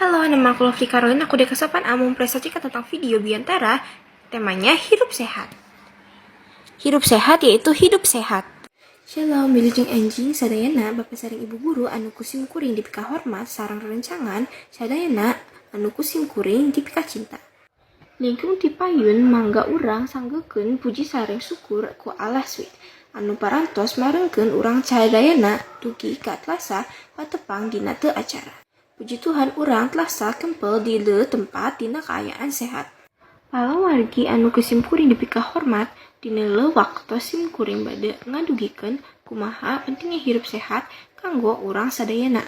Halo, nama aku Lovely Caroline. Aku dekasapan mau mempresentasikan tentang video biantara. Temanya hidup sehat. Hidup sehat yaitu hidup sehat. Shalom, wilujeng anjing sadayana bapak saring ibu guru anu kusim kuring di pika hormat sarang rencangan sadayana anu kusim kuring di pika cinta. Lingkung tipayun mangga urang sanggekeun puji sareng syukur ku Allah sweet. Anu parantos marengkeun urang sadayana dugi ka atlasa patepang dina teu acara. Puji Tuhan urang telah kempel di tempat dina keayaan sehat. Palawargi anu kusim kuring dipika hormat dina waktu sim kuring bade ngadugikeun kumaha pentingnya hidup sehat kanggo urang sadayana.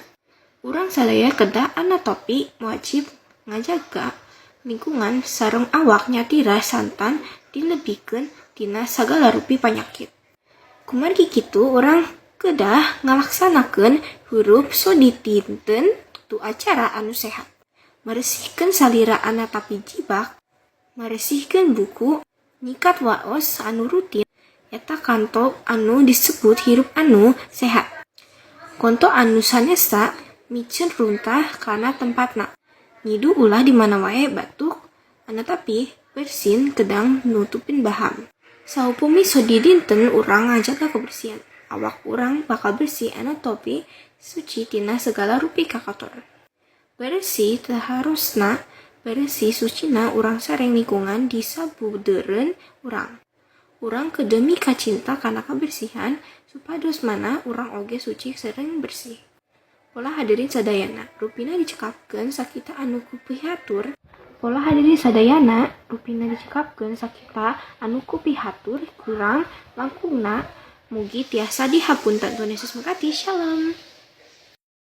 Urang sadaya kedah anatopi wajib ngajaga lingkungan sareng awak nyatira santan dilebihkeun tina sagala rupi panyakit. Kumargi kitu urang kedah ngalaksanakeun hurup so ditinten tu acara anu sehat. Meresihkeun salira anatopi jibak, meresihkeun buku, nyikat waos anu rutin, eta kanto anu disebut hirup anu sehat. Konto anu sanesa micen runtah kana tempatna. Nyidu ulah di mana wae batuk, anatopi bersin kedang nutupin baham. Saupumi so didinten urang ngajaga kebersihan. Awak urang bakal bersih anatopi suci tina segala rupi kakator. Bersih teharusna bersih sucina urang sareng lingkungan disabudeureun urang. Urang kedemi kacinta kana kebersihan supados mana urang oge suci sareng bersih. Pola hadirin sadayana rupina dicekapkeun sakita anu kupihatur. Pola hadirin sadayana rupina dicekapkeun sakita anu kupihatur kurang langkungna mugi tiasa dihapunten. Tuhan Yesus memberkati. Shalom.